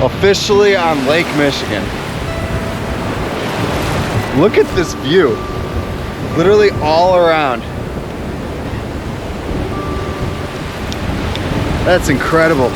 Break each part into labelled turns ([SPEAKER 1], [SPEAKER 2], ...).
[SPEAKER 1] Officially on Lake Michigan. Look at this view. Literally all around. That's incredible.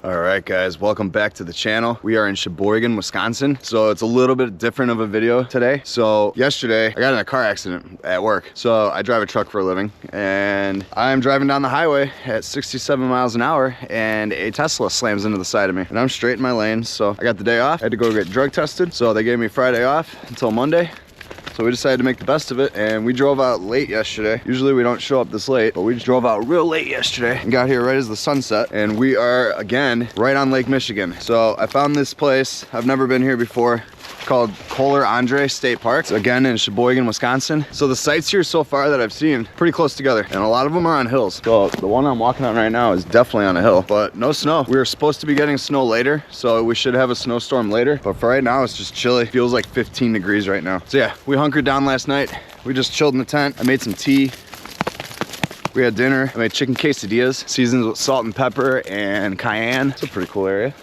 [SPEAKER 1] Alright guys, welcome back to the channel. We are in Sheboygan, Wisconsin. So it's a little bit different of a video today. So yesterday, I got in a car accident at work. So I drive a truck for a living and I'm driving down the highway at 67 miles an hour and a Tesla slams into the side of me. And I'm straight in my lane, so I got the day off. I had to go get drug tested. So they gave me Friday off until Monday. So we decided to make the best of it, and we drove out late yesterday. Usually we don't show up this late, but we just drove out real late yesterday and got here right as the sun set. And we are, again, right on Lake Michigan. So I found this place. I've never been here before. Called Kohler-Andrae State Park. It's again in Sheboygan, Wisconsin. So the sites here so far that I've seen, pretty close together. And a lot of them are on hills. So the one I'm walking on right now is definitely on a hill, but no snow. We were supposed to be getting snow later, so we should have a snowstorm later. But for right now, it's just chilly. Feels like 15 degrees right now. So yeah, we hunkered down last night. We just chilled in the tent. I made some tea. We had dinner. I made chicken quesadillas, seasoned with salt and pepper and cayenne. It's a pretty cool area.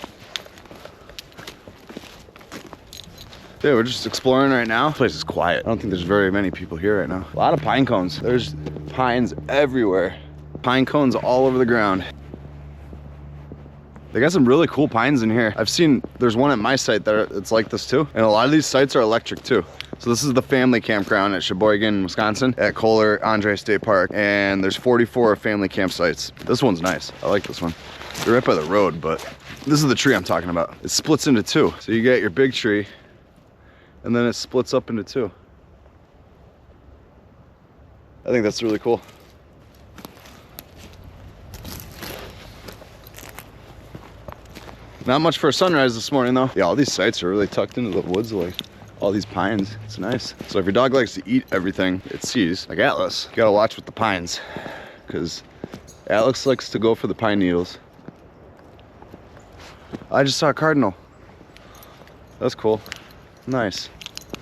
[SPEAKER 1] Yeah, we're just exploring right now. This place is quiet. I don't think there's very many people here right now. A lot of pine cones. There's pines everywhere. Pine cones all over the ground. They got some really cool pines in here. I've seen, there's one at my site that it's like this too. And a lot of these sites are electric too. So this is the family campground at Sheboygan, Wisconsin at Kohler-Andrae State Park. And there's 44 family campsites. This one's nice. I like this one. They're right by the road, but this is the tree I'm talking about. It splits into two. So you get your big tree, and then it splits up into two. I think that's really cool. Not much for a sunrise this morning though. Yeah, all these sites are really tucked into the woods, like all these pines. It's nice. So if your dog likes to eat everything it sees, like Atlas, you gotta watch with the pines, because Atlas likes to go for the pine needles. I just saw a cardinal. That's cool. Nice.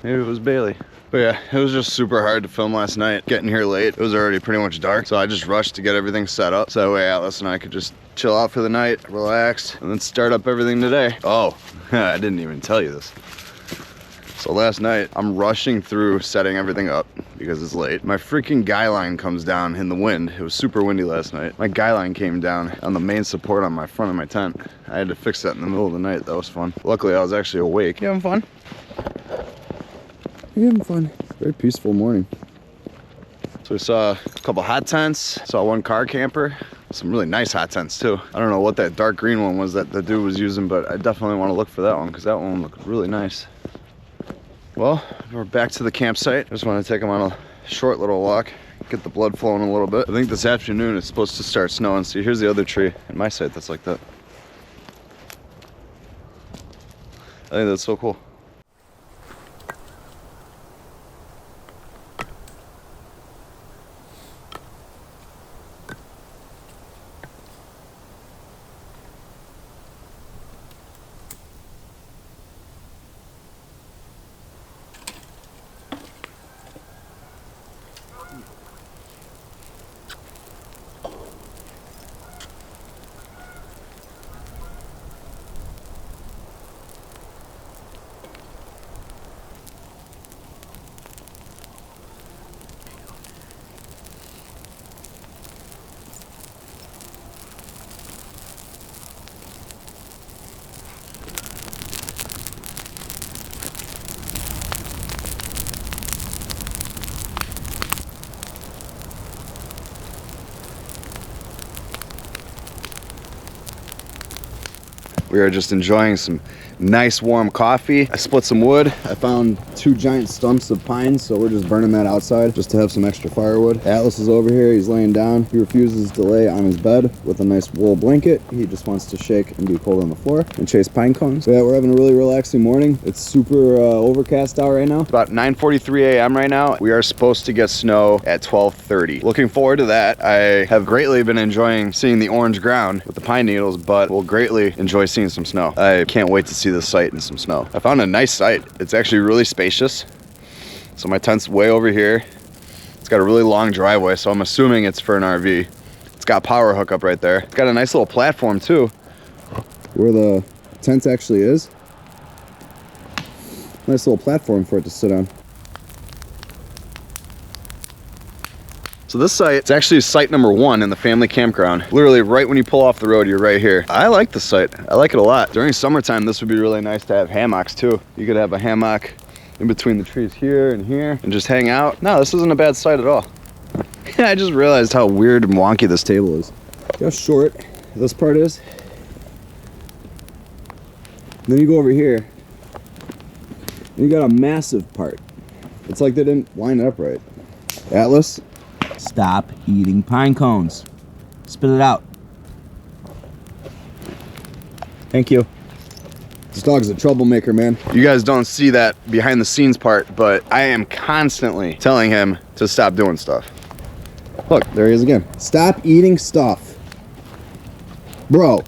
[SPEAKER 1] Maybe it was Bailey. But yeah, it was just super hard to film last night. Getting here late, it was already pretty much dark. So I just rushed to get everything set up. So that way Atlas and I could just chill out for the night, relax, and then start up everything today. Oh, I didn't even tell you this. So last night, I'm rushing through setting everything up because it's late. My freaking guy line comes down in the wind. It was super windy last night. My guy line came down on the main support on my front of my tent. I had to fix that in the middle of the night. That was fun. Luckily, I was actually awake. You having fun? You having fun? Very peaceful morning. So we saw a couple hot tents, saw one car camper, some really nice hot tents too. I don't know what that dark green one was that the dude was using, but I definitely want to look for that one because that one looked really nice. Well, we're back to the campsite. Just want to take them on a short little walk, get the blood flowing a little bit. I think this afternoon it's supposed to start snowing. See, here's the other tree in my site that's like that. I think that's so cool. We are just enjoying some nice warm coffee. I split some wood. I found 2 giant stumps of pine, so we're just burning that outside just to have some extra firewood. Atlas is over here. He's laying down. He refuses to lay on his bed with a nice wool blanket. He just wants to shake and be cold on the floor and chase pine cones. So yeah, we're having a really relaxing morning. It's super overcast out right now. It's about 9:43 a.m. right now. We are supposed to get snow at 12:30. Looking forward to that. I have greatly been enjoying seeing the orange ground with the pine needles, but will greatly enjoy seeing some snow. I can't wait to see this site in some snow. I found a nice site. It's actually really spacious. So my tent's way over here. It's got a really long driveway, so I'm assuming it's for an RV. It's got power hookup right there. It's got a nice little platform too, where the tent actually is. Nice little platform for it to sit on. So this site, it's actually site number 1 in the family campground. Literally right when you pull off the road, you're right here. I like the site. I like it a lot. During summertime, this would be really nice to have hammocks too. You could have a hammock in between the trees here and here and just hang out. No, this isn't a bad site at all. I just realized how weird and wonky this table is. Look how short this part is. And then you go over here and you got a massive part. It's like they didn't line it up right. Atlas,
[SPEAKER 2] stop eating pine cones. Spit it out.
[SPEAKER 1] thank you. This dog's a troublemaker, man. You guys don't see that behind the scenes part, but I am constantly telling him to stop doing stuff. Look, there he is again. Stop eating stuff. Bro.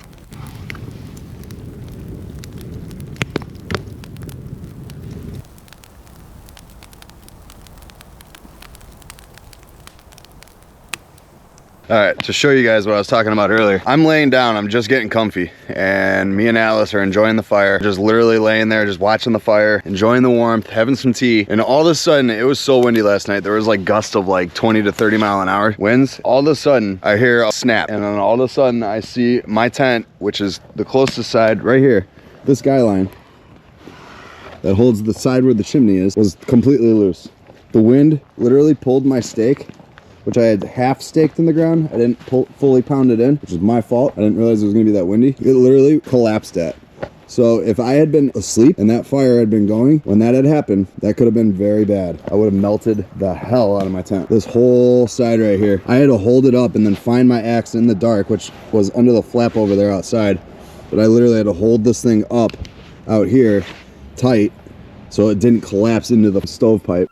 [SPEAKER 1] All right, to show you guys what I was talking about earlier, I'm laying down, I'm just getting comfy, and me and Alice are enjoying the fire, just literally laying there, just watching the fire, enjoying the warmth, having some tea, and all of a sudden, it was so windy last night, there was like gusts of like 20 to 30 mile an hour winds. All of a sudden, I hear a snap, and then all of a sudden, I see my tent, which is the closest side, right here, this guy line that holds the side where the chimney is, was completely loose. The wind literally pulled my stake, which I had half staked in the ground. I didn't fully pound it in, which is my fault. I didn't realize it was gonna be that windy. It literally collapsed at. So if I had been asleep and that fire had been going, when that had happened, that could have been very bad. I would have melted the hell out of my tent. This whole side right here. I had to hold it up and then find my axe in the dark, which was under the flap over there outside. But I literally had to hold this thing up out here tight so it didn't collapse into the stovepipe.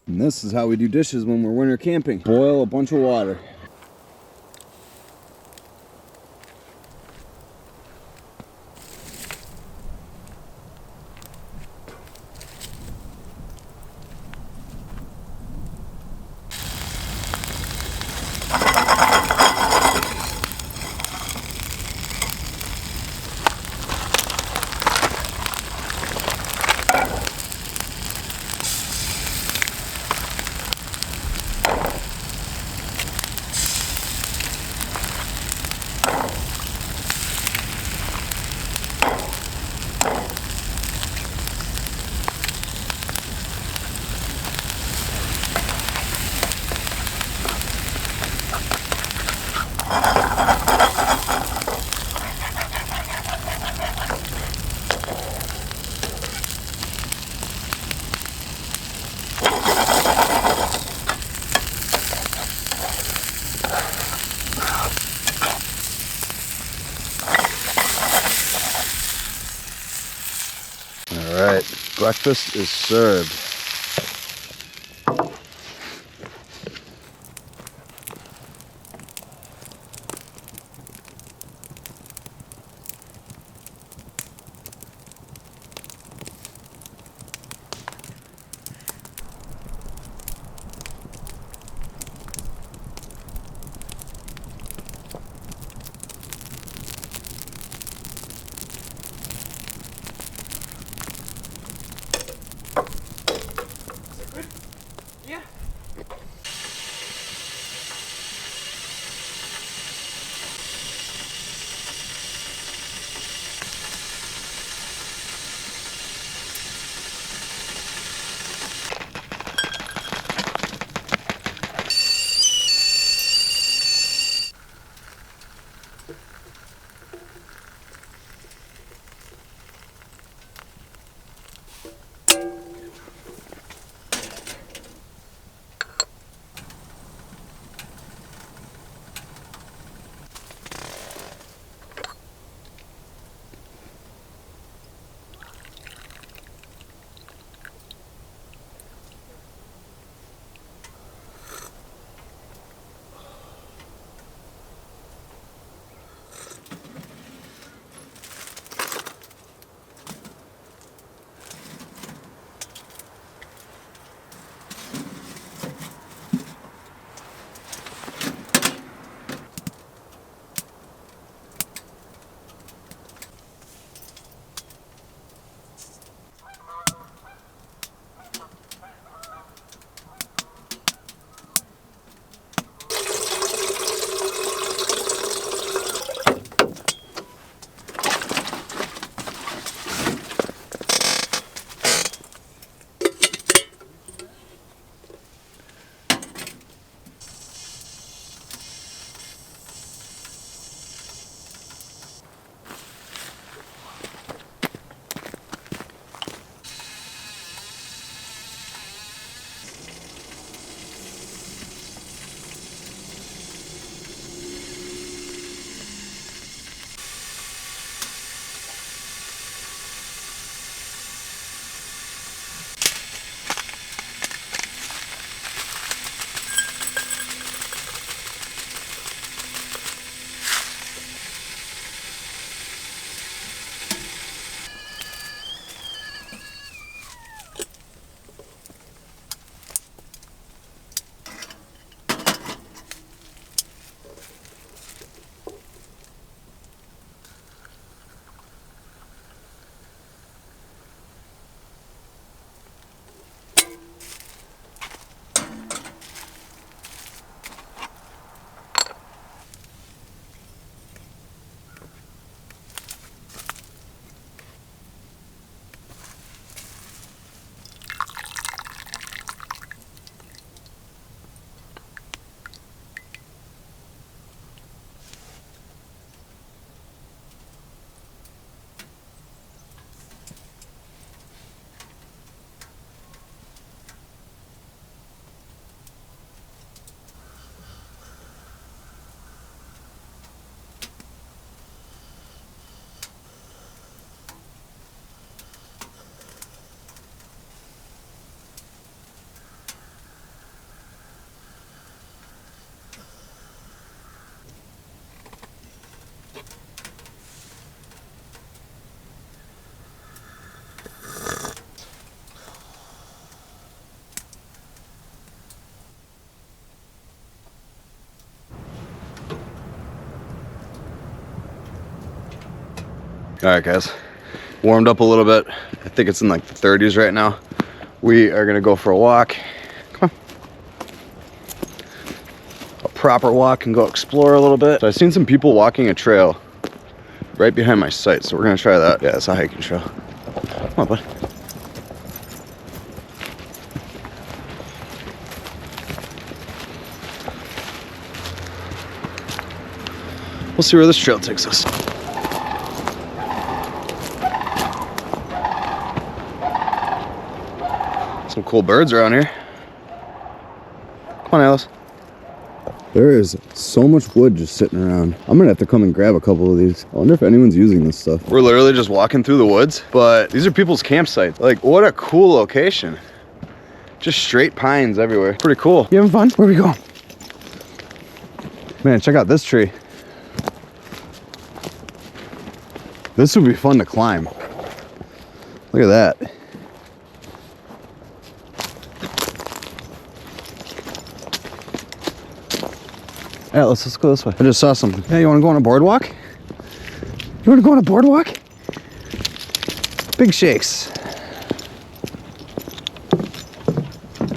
[SPEAKER 1] And this is how we do dishes when we're winter camping. Boil a bunch of water. All right, breakfast is served. All right, guys, warmed up a little bit. I think it's in like the 30s right now. We are gonna go for a walk. Come on. A proper walk and go explore a little bit. So I've seen some people walking a trail right behind my site, so we're gonna try that. Yeah, it's a hiking trail. Come on, bud. We'll see where this trail takes us. Some cool birds around here. Come on, Alice. There is so much wood just sitting around. I'm gonna have to come and grab a couple of these. I wonder if anyone's using this stuff. We're literally just walking through the woods, but these are people's campsites. Like, what a cool location. Just straight pines everywhere. Pretty cool. You having fun? Where are we going? Man, check out this tree. This would be fun to climb. Look at that. Yeah, let's go this way. I just saw something. Hey, you want to go on a boardwalk? You want to go on a boardwalk? Big shakes.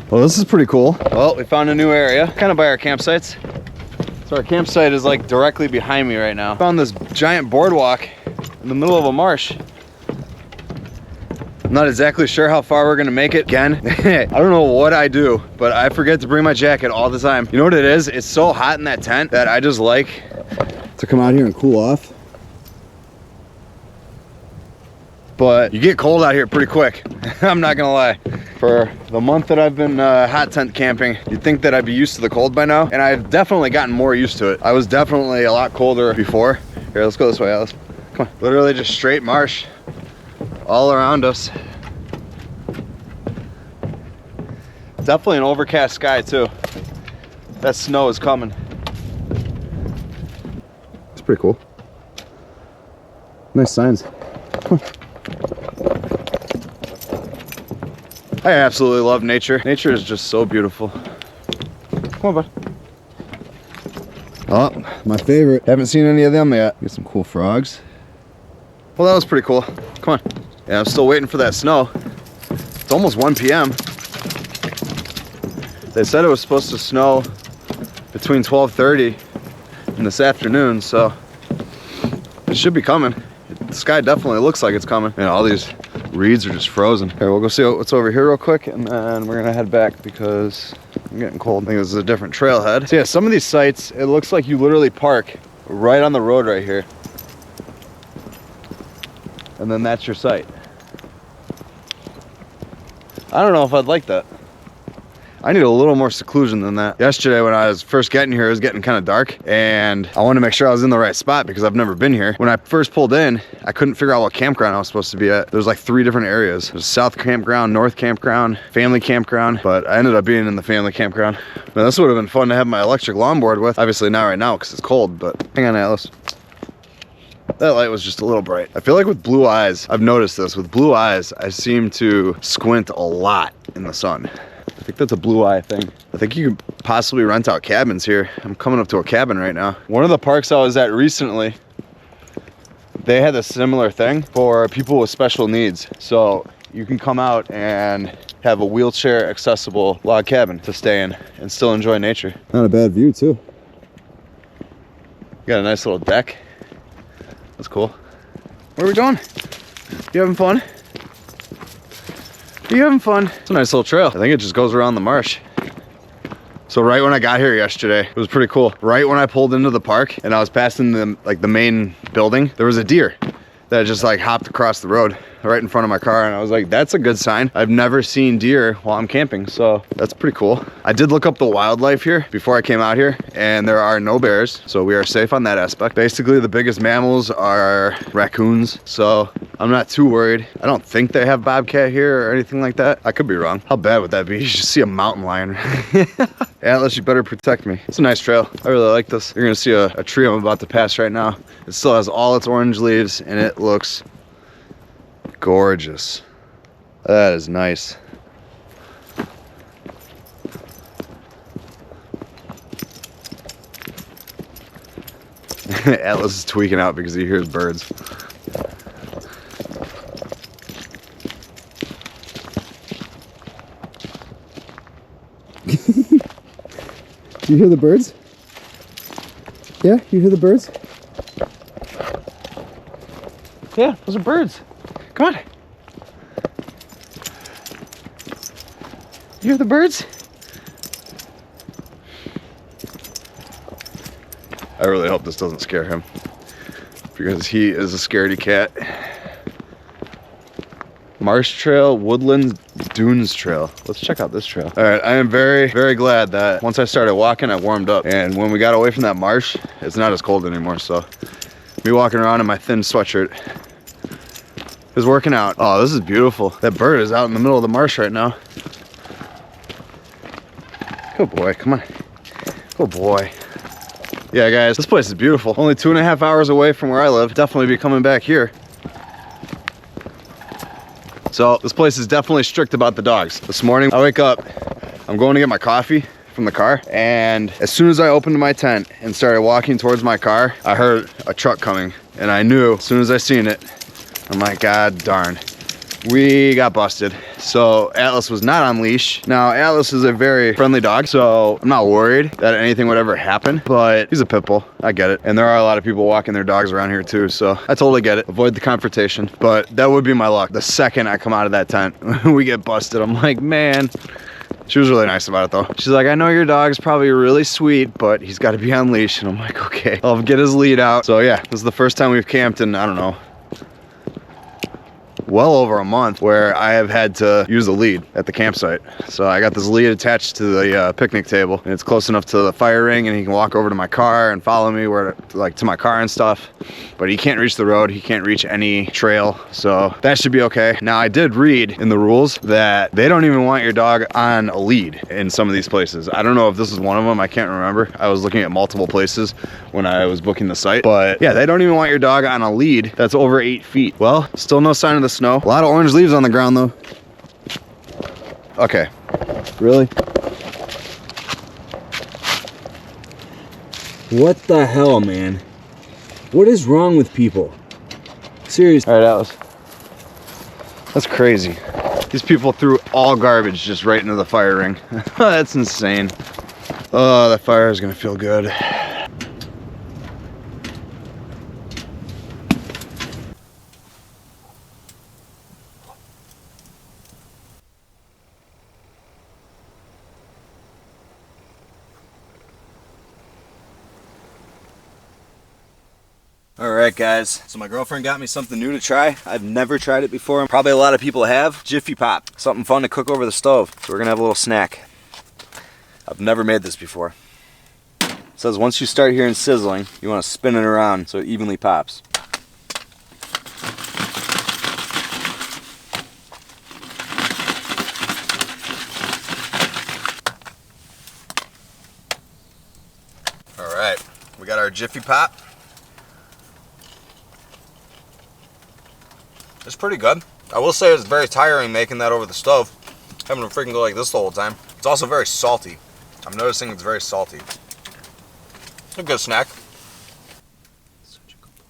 [SPEAKER 1] Well, this is pretty cool. Well, we found a new area, kind of by our campsites. So our campsite is like directly behind me right now. Found this giant boardwalk in the middle of a marsh. I'm not exactly sure how far we're gonna make it. Again, I don't know what I do, but I forget to bring my jacket all the time. You know what it is? It's so hot in that tent that I just like to come out here and cool off. But you get cold out here pretty quick. I'm not gonna lie. For the month that I've been hot tent camping, you'd think that I'd be used to the cold by now, and I've definitely gotten more used to it. I was definitely a lot colder before. Here, let's go this way, Alice. Come on. Literally just straight marsh all around us. Definitely an overcast sky too. That snow is coming. It's pretty cool. Nice signs. Come on. I absolutely love nature. Nature is just so beautiful. Come on, bud. Oh, my favorite. Haven't seen any of them yet. Get some cool frogs. Well, that was pretty cool. Come on. Yeah, I'm still waiting for that snow. It's almost 1 p.m. They said it was supposed to snow between 12:30 and this afternoon, so it should be coming. The sky definitely looks like it's coming. And all these reeds are just frozen. Here, we'll go see what's over here real quick, and then we're gonna head back because I'm getting cold. I think this is a different trailhead. So yeah, some of these sites, it looks like you literally park right on the road right here. And then that's your site. I don't know if I'd like that. I need a little more seclusion than that. Yesterday when I was first getting here, it was getting kind of dark, and I wanted to make sure I was in the right spot because I've never been here. When I first pulled in, I couldn't figure out what campground I was supposed to be at. There's like 3 different areas. There's South Campground, North Campground, Family Campground, but I ended up being in the Family Campground. Now this would have been fun to have my electric longboard with. Obviously not right now because it's cold, but hang on, Alice. That light was just a little bright. I feel like with blue eyes, I've noticed this, with blue eyes, I seem to squint a lot in the sun. I think that's a blue eye thing. I think you could possibly rent out cabins here. I'm coming up to a cabin right now. One of the parks I was at recently, they had a similar thing for people with special needs. So you can come out and have a wheelchair accessible log cabin to stay in and still enjoy nature. Not a bad view too. Got a nice little deck. That's cool. Where are we going? You having fun? Are you having fun? It's a nice little trail. I think it just goes around the marsh. So right when I got here yesterday, it was pretty cool. Right when I pulled into the park and I was passing the main building, there was a deer that just like hopped across the road right in front of my car, and I was like, that's a good sign. I've never seen deer while I'm camping, so that's pretty cool. I did look up the wildlife here before I came out here, and there are no bears, so we are safe on that aspect. Basically, the biggest mammals are raccoons, so I'm not too worried. I don't think they have bobcat here or anything like that. I could be wrong. How bad would that be? You should see a mountain lion. Atlas, you better protect me. It's a nice trail. I really like this. You're gonna see a tree I'm about to pass right now. It still has all its orange leaves, and it looks gorgeous. That is nice. Atlas is tweaking out because he hears birds. You hear the birds? Yeah, you hear the birds? Yeah, those are birds. Come on. You hear the birds? I really hope this doesn't scare him, because he is a scaredy cat. Marsh Trail, Woodlands, Dunes Trail. Let's check out this trail. All right, I am very, very glad that once I started walking, I warmed up. And when we got away from that marsh, it's not as cold anymore. So me walking around in my thin sweatshirt is working out. Oh, this is beautiful. That bird is out in the middle of the marsh right now. Good boy, come on. Good boy. Yeah, guys, this place is beautiful. Only 2.5 hours away from where I live. Definitely be coming back here. So this place is definitely strict about the dogs. This morning, I wake up, I'm going to get my coffee from the car, and as soon as I opened my tent and started walking towards my car, I heard a truck coming, and I knew as soon as I seen it, I'm like, God darn, we got busted. So Atlas was not on leash. Now Atlas is a very friendly dog, so I'm not worried that anything would ever happen, but he's a pit bull. I get it. And there are a lot of people walking their dogs around here too, so I totally get it. Avoid the confrontation, but that would be my luck. The second I come out of that tent, we get busted. I'm like, man. She was really nice about it though. She's like, I know your dog's probably really sweet, but he's got to be on leash. And I'm like, okay, I'll get his lead out. So yeah, this is the first time we've camped in, I don't know, well over a month, where I have had to use a lead at the campsite. So I got this lead attached to the picnic table, and it's close enough to the fire ring, and he can walk over to my car and follow me where, like, to my car and stuff. But he can't reach the road. He can't reach any trail. So that should be okay. Now, I did read in the rules that they don't even want your dog on a lead in some of these places. I don't know if this is one of them. I can't remember. I was looking at multiple places when I was booking the site. But yeah, they don't even want your dog on a lead that's over 8 feet. Well, still no sign of the snow. A lot of orange leaves on the ground though. Okay. Really?
[SPEAKER 2] What the hell, man? What is wrong with people? Seriously.
[SPEAKER 1] All right, Alice. That's crazy. These people threw all garbage just right into the fire ring. That's insane. Oh, that fire is gonna feel good. Alright guys, so my girlfriend got me something new to try. I've never tried it before. Probably a lot of people have. Jiffy Pop. Something fun to cook over the stove. So we're gonna have a little snack. I've never made this before. It says once you start hearing sizzling, you want to spin it around so it evenly pops. Alright, we got our Jiffy Pop. It's pretty good. I will say it's very tiring making that over the stove. Having to freaking go like this the whole time. It's also very salty. I'm noticing it's very salty. It's a good snack. Such a good boy.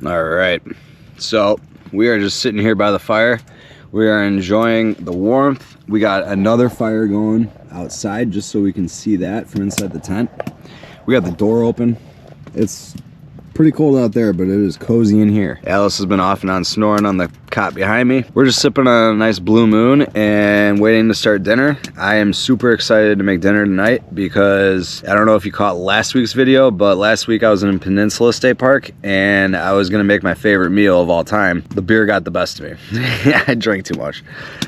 [SPEAKER 1] All right, so we are just sitting here by the fire. We are enjoying the warmth. We got another fire going outside just so we can see that from inside the tent. We got the door open. It's pretty cold out there, but it is cozy in here. Alice has been off and on snoring on the cot behind me. We're just sipping on a nice blue moon and waiting to start dinner. I am super excited to make dinner tonight because I don't know if you caught last week's video, but last week I was in Peninsula State Park and I was gonna make my favorite meal of all time. The beer got the best of me. I drank too much.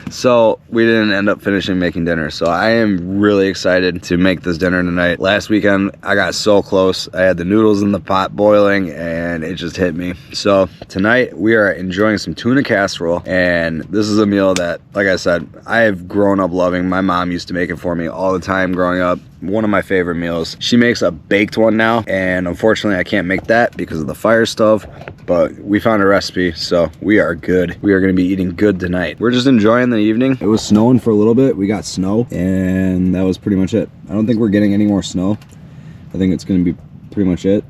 [SPEAKER 1] So we didn't end up finishing making dinner. So I am really excited to make this dinner tonight. Last weekend, I got so close. I had the noodles in the pot boiling and it just hit me. So tonight we are enjoying some tuna casserole casserole, and this is a meal that, like I said, I have grown up loving. My mom used to make it for me all the time growing up. One of my favorite meals. She makes a baked one now, and unfortunately I can't make that because of the fire stove, but we found a recipe, so we are good. We are gonna be eating good tonight. We're just enjoying the evening. It was snowing for a little bit. We got snow, and that was pretty much it. I don't think we're getting any more snow. I think it's gonna be pretty much it.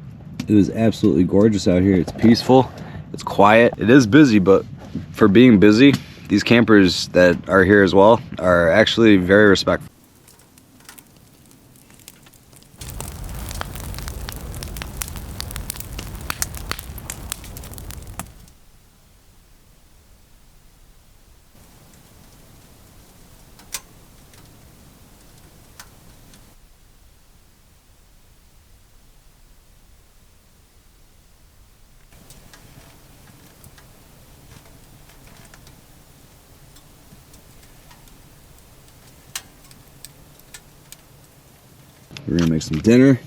[SPEAKER 1] It is absolutely gorgeous out here. It's peaceful, it's quiet. It is busy, but for being busy, these campers that are here as well are actually very respectful. We're gonna make some dinner.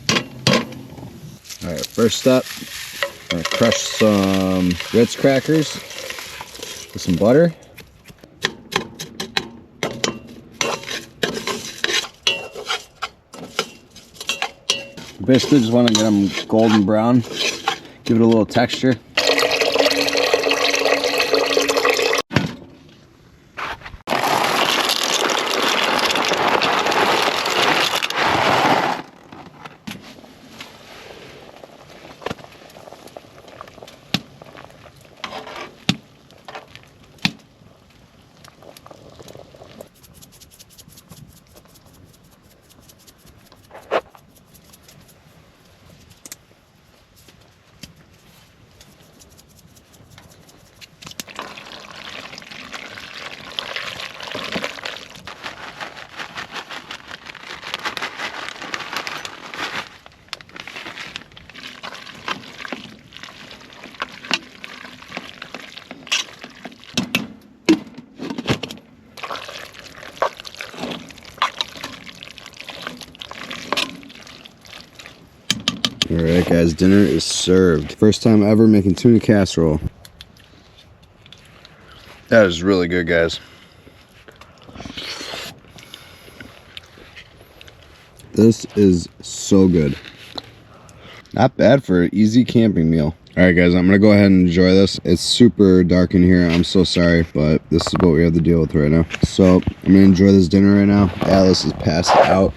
[SPEAKER 1] All right, first step, I'm gonna crush some Ritz crackers with some butter. Basically just wanna get them golden brown, give it a little texture. Alright guys, dinner is served. First time ever making tuna casserole. That is really good, guys. This is so good. Not bad for an easy camping meal. Alright guys, I'm gonna go ahead and enjoy this. It's super dark in here, I'm so sorry, but this is what we have to deal with right now. So, I'm gonna enjoy this dinner right now. Alice is passed out,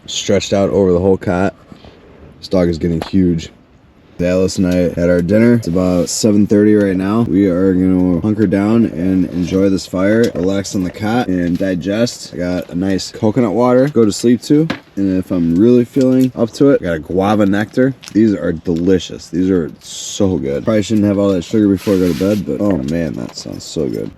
[SPEAKER 1] stretched out over the whole cot. This dog is getting huge. Alice and I had our dinner. It's about 7:30 right now. We are gonna hunker down and enjoy this fire, relax on the cot, and digest. I got a nice coconut water to go to sleep to, and if I'm really feeling up to it, I got a guava nectar. These are delicious. These are so good. Probably shouldn't have all that sugar before I go to bed, but oh man, that sounds so good.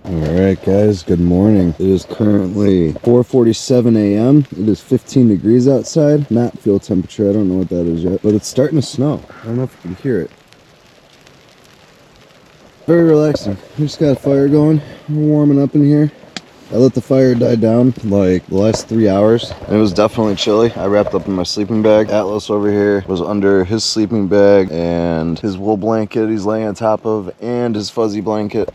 [SPEAKER 1] Alright guys, good morning. It is currently 4:47 a.m. It is 15 degrees outside. Not feel temperature, I don't know what that is yet. But it's starting to snow. I don't know if you can hear it. Very relaxing. We just got a fire going. We're warming up in here. I let the fire die down like the last 3 hours. It was definitely chilly. I wrapped up in my sleeping bag. Atlas over here was under his sleeping bag and his wool blanket he's laying on top of and his fuzzy blanket.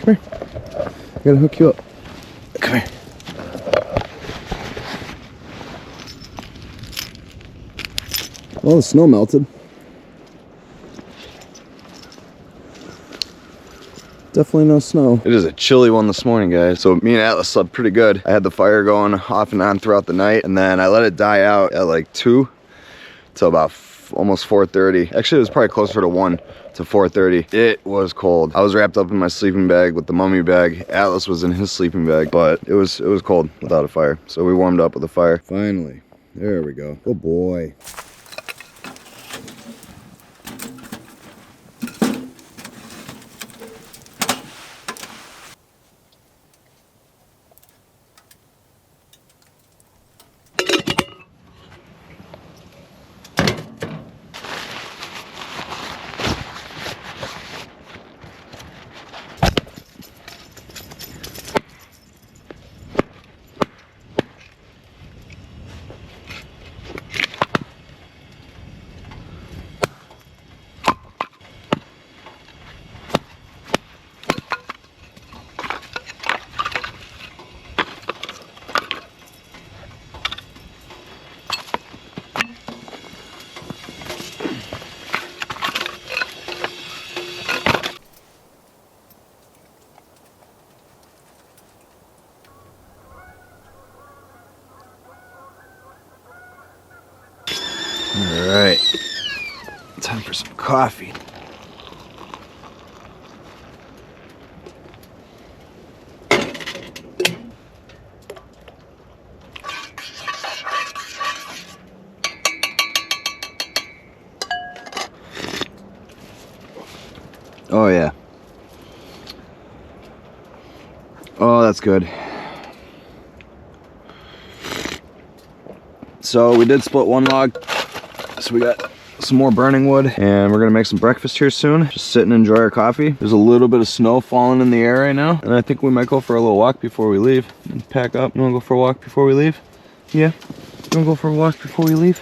[SPEAKER 1] Come here. I gotta hook you up. Come here. Well, the snow melted. Definitely no snow. It is a chilly one this morning, guys. So me and Atlas slept pretty good. I had the fire going off and on throughout the night, and then I let it die out at like 2 till about almost 4:30. Actually, it was probably closer to 1 to 4:30. It was cold. I was wrapped up in my sleeping bag with the mummy bag. Atlas was in his sleeping bag, but it was cold without a fire. So we warmed up with a fire. Finally, There we go. Good boy. All right, time for some coffee. Oh yeah. Oh, that's good. So we did split one log. So we got some more burning wood and we're gonna make some breakfast here soon. Just sit and enjoy our coffee. There's a little bit of snow falling in the air right now. And I think we might go for a little walk before we leave. Pack up. You wanna go for a walk before we leave? Yeah? You wanna go for a walk before we leave?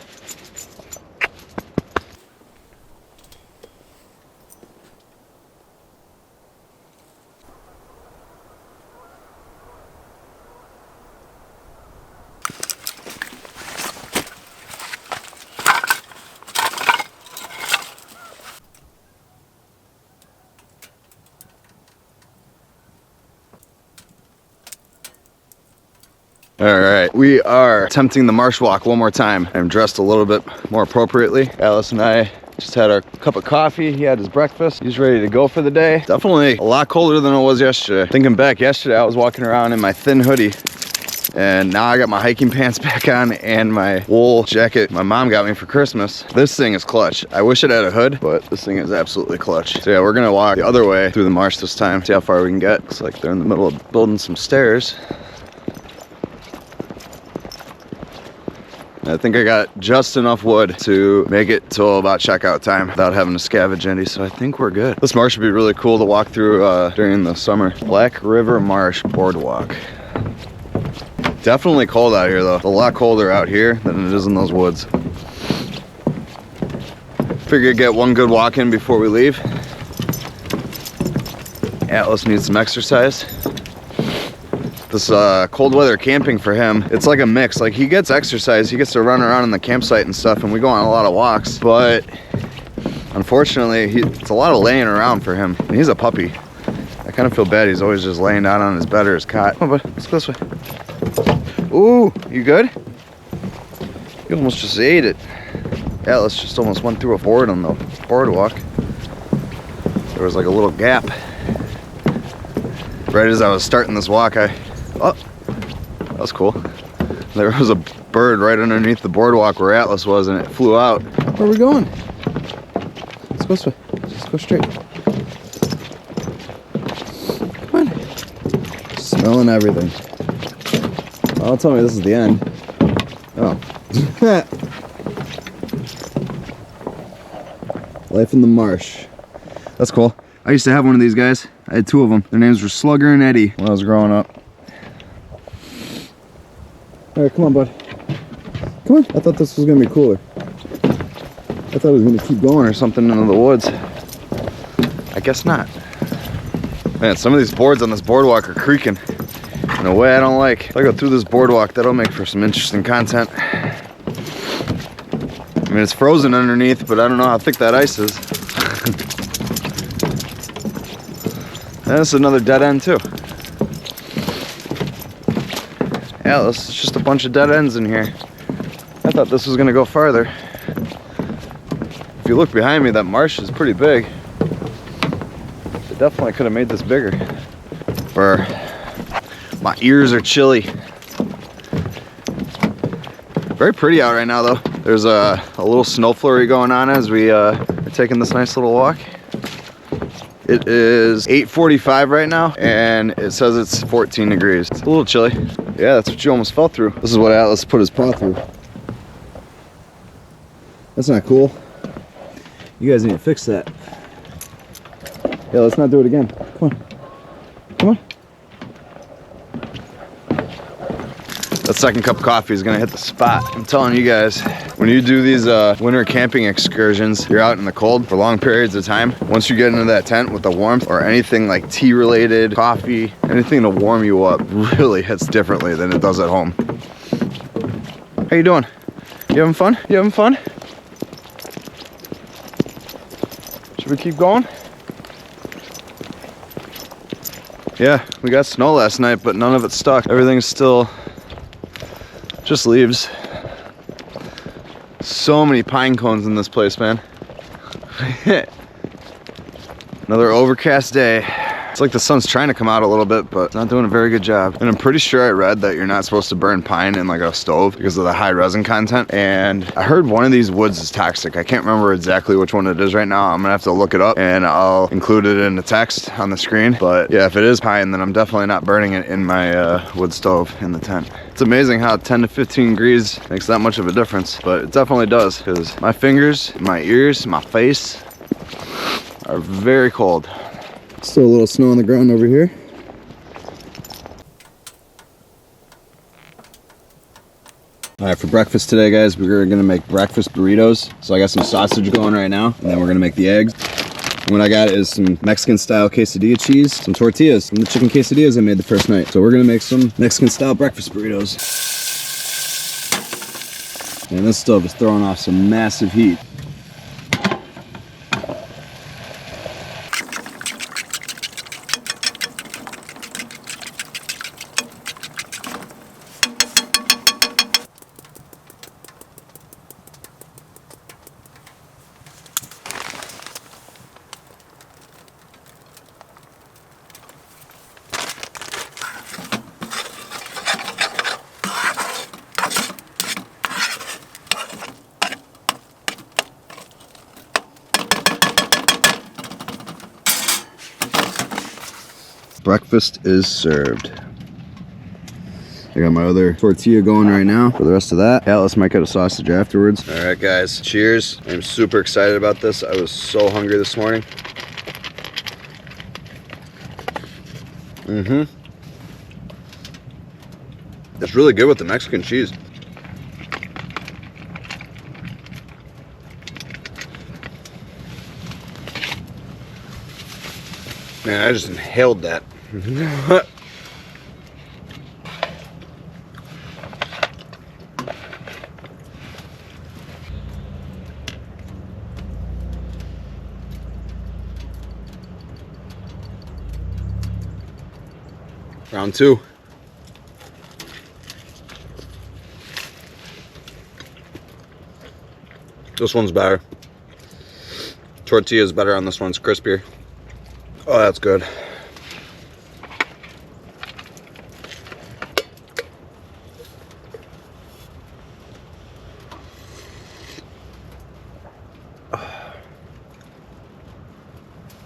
[SPEAKER 1] All right, we are attempting the marsh walk one more time. I'm dressed a little bit more appropriately. Alice and I just had our cup of coffee. He had his breakfast. He's ready to go for the day. Definitely a lot colder than it was yesterday. Thinking back, yesterday I was walking around in my thin hoodie and now I got my hiking pants back on and my wool jacket my mom got me for Christmas. This thing is clutch. I wish it had a hood, but this thing is absolutely clutch. So yeah, we're gonna walk the other way through the marsh this time. See how far we can get. Looks like they're in the middle of building some stairs. I think I got just enough wood to make it till about checkout time without having to scavenge any, so I think we're good. This marsh would be really cool to walk through during the summer. Black River Marsh Boardwalk. Definitely cold out here though. It's a lot colder out here than it is in those woods. Figured get one good walk in before we leave. Atlas needs some exercise. This cold weather camping for him, it's like a mix. Like he gets exercise, he gets to run around in the campsite and stuff, and we go on a lot of walks, but unfortunately it's a lot of laying around for him, and he's a puppy. I kind of feel bad, he's always just laying down on his bed or his cot. Come on bud, let's go this way. Ooh, you good? You almost just ate it. Atlas just almost went through a board on the boardwalk. There was like a little gap. Right as I was starting this walk, oh, that was cool. There was a bird right underneath the boardwalk where Atlas was, and it flew out. Where are we going? Let's go this way. Let's go straight. Come on. Smelling everything. Oh, don't tell me this is the end. Oh. Life in the marsh. That's cool. I used to have one of these guys. I had two of them. Their names were Slugger and Eddie when I was growing up. All right, come on, bud. Come on. I thought this was gonna be cooler. I thought it was gonna keep going or something into the woods. I guess not. Man, some of these boards on this boardwalk are creaking in a way I don't like. If I go through this boardwalk, that'll make for some interesting content. I mean, it's frozen underneath, but I don't know how thick that ice is. That's another dead end too. Yeah, this is just a bunch of dead ends in here. I thought this was gonna go farther. If you look behind me, that marsh is pretty big. They definitely could have made this bigger. My ears are chilly. Very pretty out right now though. There's a little snow flurry going on as we are taking this nice little walk. It is 8:45 right now, and it says it's 14 degrees. It's a little chilly. Yeah, that's what you almost fell through. This is what Atlas put his paw through. That's not cool.
[SPEAKER 2] You guys need to fix that.
[SPEAKER 1] Yeah, let's not do it again. Come on. Come on. That second cup of coffee is gonna hit the spot. I'm telling you guys, when you do these winter camping excursions, you're out in the cold for long periods of time. Once you get into that tent with the warmth or anything like tea related, coffee, anything to warm you up really hits differently than it does at home. How you doing? You having fun? You having fun? Should we keep going? Yeah, we got snow last night, but none of it stuck. Everything's still just leaves. So many pine cones in this place, man. Another overcast day. It's like the sun's trying to come out a little bit, but it's not doing a very good job. And I'm pretty sure I read that you're not supposed to burn pine in like a stove because of the high resin content. And I heard one of these woods is toxic. I can't remember exactly which one it is right now. I'm gonna have to look it up and I'll include it in the text on the screen. But yeah, if it is pine, then I'm definitely not burning it in my wood stove in the tent. It's amazing how 10 to 15 degrees makes that much of a difference, but it definitely does, because my fingers, my ears, my face are very cold. Still a little snow on the ground over here. All right, for breakfast today, guys, we're gonna make breakfast burritos. So I got some sausage going right now, and then we're gonna make the eggs. And what I got is some Mexican style quesadilla cheese, some tortillas, and the chicken quesadillas I made the first night. So we're gonna make some Mexican style breakfast burritos. And this stove is throwing off some massive heat. Breakfast is served. I got my other tortilla going right now for the rest of that. Atlas might get a sausage afterwards. All right, guys, cheers. I'm super excited about this. I was so hungry this morning. It's really good with the Mexican cheese. Man, I just inhaled that. Round two. This one's better. Tortilla is better on this one. It's crispier. Oh, that's good.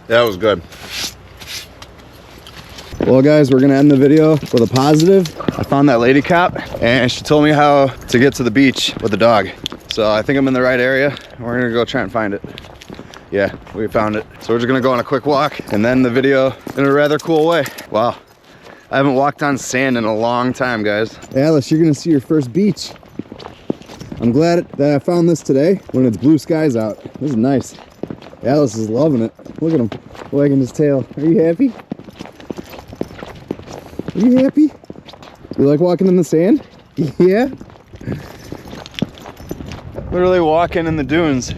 [SPEAKER 1] That was good. Well, guys, we're gonna end the video with a positive. I found that lady cop and she told me how to get to the beach with the dog. So I think I'm in the right area. We're gonna go try and find it. Yeah, we found it. So we're just gonna go on a quick walk and then the video in a rather cool way. Wow, I haven't walked on sand in a long time, guys. Alice, you're gonna see your first beach. I'm glad that I found this today when it's blue skies out. This is nice. Alice is loving it. Look at him wagging his tail. Are you happy? Are you happy? You like walking in the sand? Yeah? Literally walking in the dunes.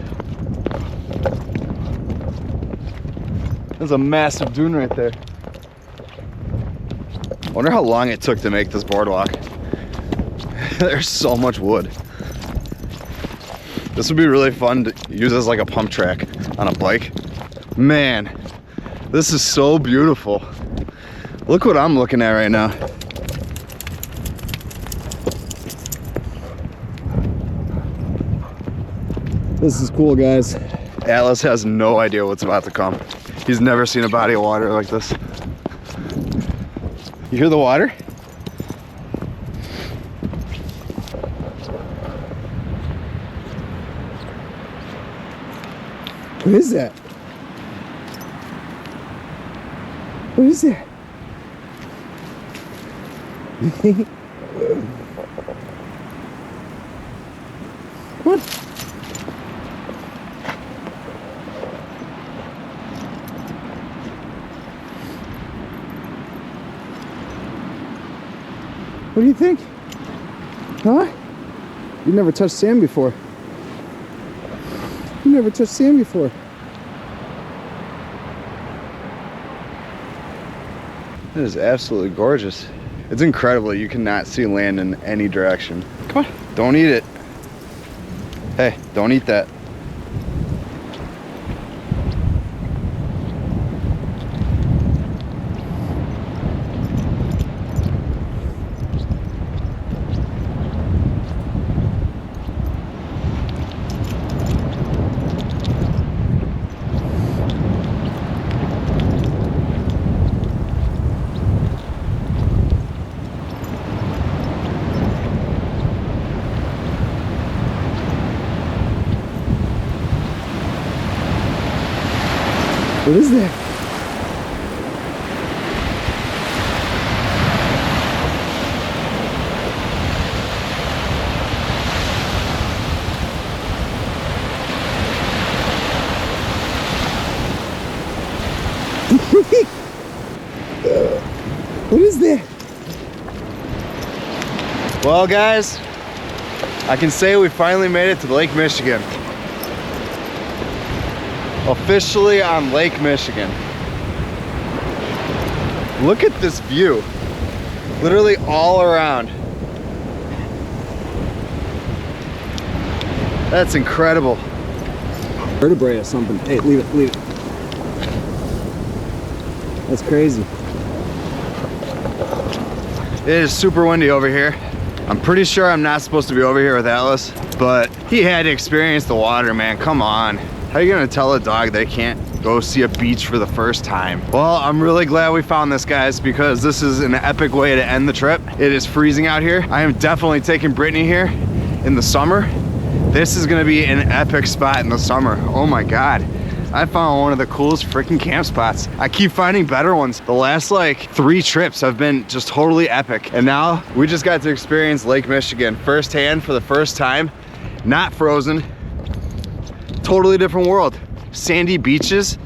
[SPEAKER 1] There's a massive dune right there. I wonder how long it took to make this boardwalk. There's so much wood. This would be really fun to use as like a pump track on a bike. Man, this is so beautiful. Look what I'm looking at right now.
[SPEAKER 2] This is cool, guys.
[SPEAKER 1] Atlas has no idea what's about to come. He's never seen a body of water like this. You hear the water?
[SPEAKER 2] What is that? What is that? What? What do you think? Huh? You've never touched sand before. You've never touched sand before.
[SPEAKER 1] It is absolutely gorgeous. It's incredible. You cannot see land in any direction. Come on, don't eat it. Hey, don't eat that.
[SPEAKER 2] What is that? What is that?
[SPEAKER 1] Well, guys, I can say we finally made it to Lake Michigan. Officially on Lake Michigan. Look at this view. Literally all around. That's incredible.
[SPEAKER 2] Vertebrae or something. Hey, leave it, leave it. That's crazy.
[SPEAKER 1] It is super windy over here. I'm pretty sure I'm not supposed to be over here with Atlas, but he had to experience the water, man. Come on. How are you gonna tell a dog they can't go see a beach for the first time? Well, I'm really glad we found this, guys, because this is an epic way to end the trip. It is freezing out here. I am definitely taking Brittany here in the summer. This is gonna be an epic spot in the summer. Oh my God. I found one of the coolest freaking camp spots. I keep finding better ones. The last like 3 trips have been just totally epic. And now we just got to experience Lake Michigan firsthand for the first time. Not frozen. Totally different world. Sandy beaches.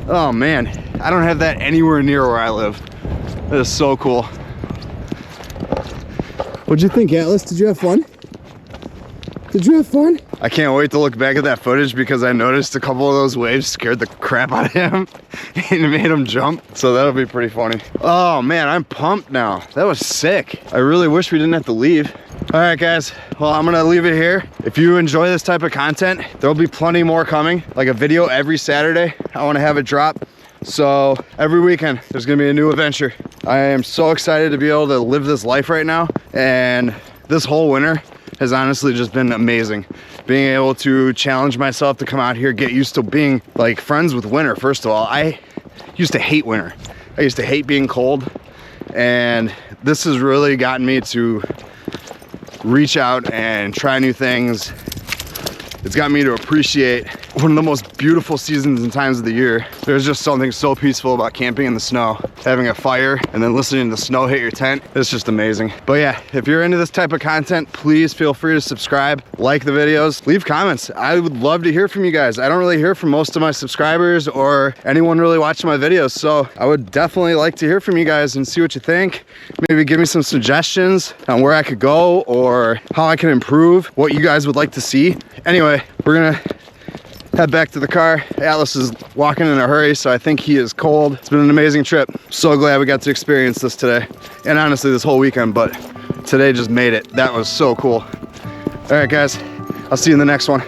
[SPEAKER 1] Oh man, I don't have that anywhere near where I live. That is so cool.
[SPEAKER 2] What'd you think, Atlas? Did you have fun? Did you have fun?
[SPEAKER 1] I can't wait to look back at that footage because I noticed a couple of those waves scared the crap out of him and it made him jump. So that'll be pretty funny. Oh man, I'm pumped now. That was sick. I really wish we didn't have to leave. All right, guys, well, I'm gonna leave it here. If you enjoy this type of content, there'll be plenty more coming, like a video every Saturday. I wanna have it drop. So every weekend, there's gonna be a new adventure. I am so excited to be able to live this life right now. And this whole winter has honestly just been amazing. Being able to challenge myself to come out here, get used to being like friends with winter. First of all, I used to hate winter. I used to hate being cold. And this has really gotten me to reach out and try new things. It's got me to appreciate one of the most beautiful seasons and times of the year. There's just something so peaceful about camping in the snow, having a fire and then listening to the snow hit your tent. It's just amazing. But yeah, if you're into this type of content, please feel free to subscribe, like the videos, leave comments. I would love to hear from you guys. I don't really hear from most of my subscribers or anyone really watching my videos. So I would definitely like to hear from you guys and see what you think. Maybe give me some suggestions on where I could go or how I can improve, what you guys would like to see. Anyway, we're gonna head back to the car. Atlas is walking in a hurry, so I think he is cold. It's been an amazing trip. So glad we got to experience this today. And honestly, this whole weekend, but today just made it. That was so cool. All right, guys, I'll see you in the next one.